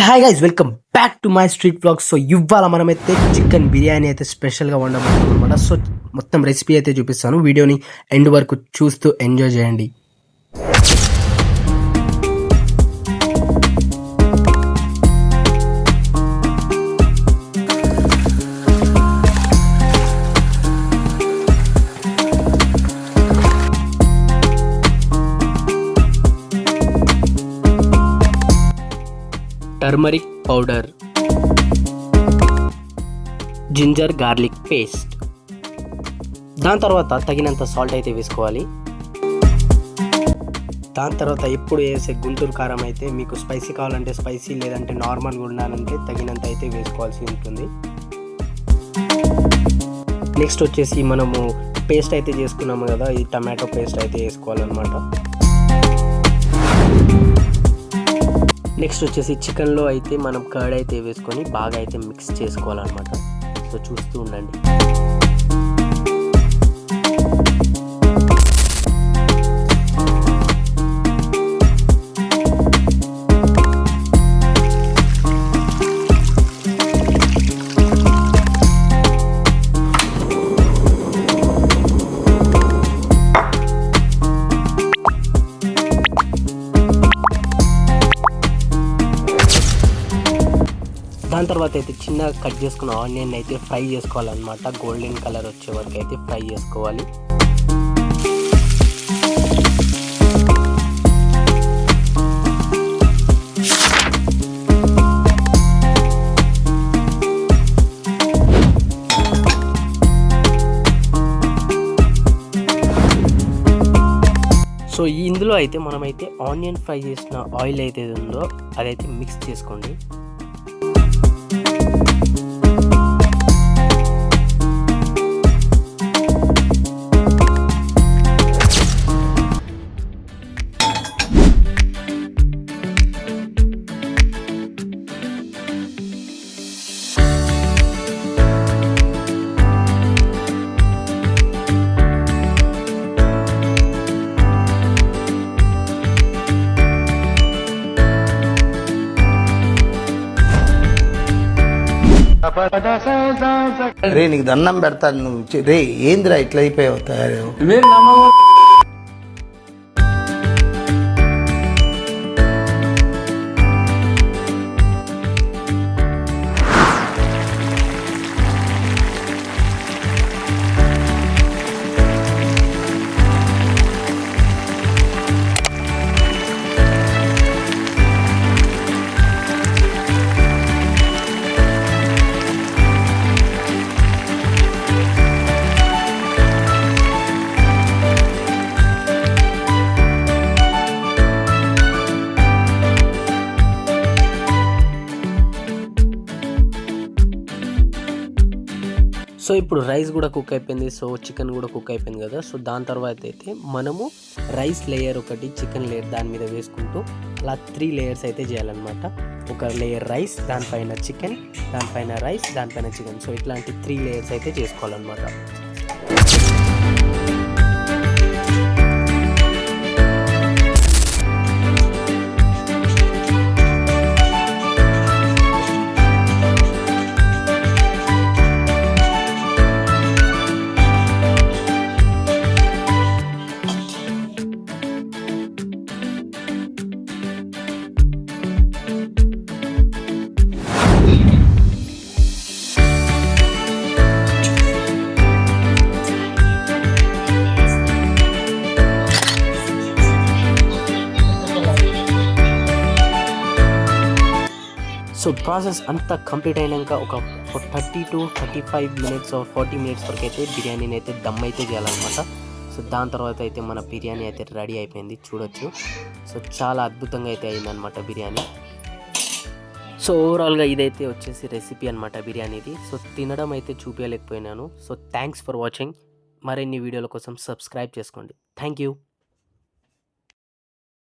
Hi guys, welcome back to my street vlogs. So ఇవాళ మనమైతే chicken biryani అయితే స్పెషల్గా వండబోతున్నాం అనమాట. సో మొత్తం రెసిపీ అయితే చూపిస్తాను, వీడియోని ఎండ్ వరకు చూస్తూ ఎంజాయ్ చేయండి. Turmeric powder, ginger garlic paste, దాని తర్వాత తగినంత సాల్ట్ అయితే వేసుకోవాలి. దాని తర్వాత ఎప్పుడు వేసే గుంటూరు కారం అయితే మీకు స్పైసీ కావాలంటే స్పైసీ, లేదంటే నార్మల్గా ఉండాలంటే తగినంత అయితే వేసుకోవాల్సి ఉంటుంది. నెక్స్ట్ వచ్చేసి మనము పేస్ట్ అయితే చేసుకున్నాము కదా, ఈ టమాటో పేస్ట్ అయితే వేసుకోవాలన్నమాట. నెక్స్ట్ వచ్చేసి చికెన్లో అయితే మనం కర్డ్ అయితే వేసుకొని బాగా అయితే మిక్స్ చేసుకోవాలన్నమాట. సో చూస్తూ ఉండండి. దాని తర్వాత అయితే చిన్నగా కట్ చేసుకున్న ఆనియన్ అయితే ఫ్రై చేసుకోవాలన్నమాట. గోల్డెన్ కలర్ వచ్చే వరకు అయితే ఫ్రై చేసుకోవాలి. సో ఇందులో అయితే మనమైతే ఆనియన్ ఫ్రై చేసిన ఆయిల్ అయితే ఉందో అదైతే మిక్స్ చేసుకోండి. రే నీకు దండం పెడతాను, నువ్వు రే ఏందిరా ఇట్లా అయిపోయావు తయారు. సో ఇప్పుడు రైస్ కూడా కుక్ అయిపోయింది. సో చికెన్ కూడా కుక్ అయిపోయింది కదా. సో దాని తర్వాత అయితే మనము రైస్ లేయర్ ఒకటి, చికెన్ లేయర్ దాని మీద వేసుకుంటూ అలా 3 లేయర్స్ అయితే చేయాలన్నమాట. ఒక లేయర్ రైస్, దానిపైన చికెన్, దానిపైన రైస్, దానిపైన చికెన్. సో ఇట్లాంటి 3 లేయర్స్ అయితే చేసుకోవాలన్నమాట. సో ప్రాసెస్ అంతా కంప్లీట్ అయినాక ఒక 30 to 35 minutes or 40 minutes వరకు అయితే బిర్యానీని అయితే దమ్ అయితే చేయాలన్నమాట. సో దాని తర్వాత అయితే మన బిర్యానీ అయితే రెడీ అయిపోయింది, చూడొచ్చు. సో చాలా అద్భుతంగా అయితే అయిందనమాట బిర్యానీ. సో ఓవరాల్గా ఇదైతే వచ్చేసి రెసిపీ అనమాట బిర్యానీది. సో తినడం అయితే చూపించలేకపోయినాను. So thanks for watching. మరిన్ని వీడియోల కోసం సబ్స్క్రైబ్ చేసుకోండి. Thank you.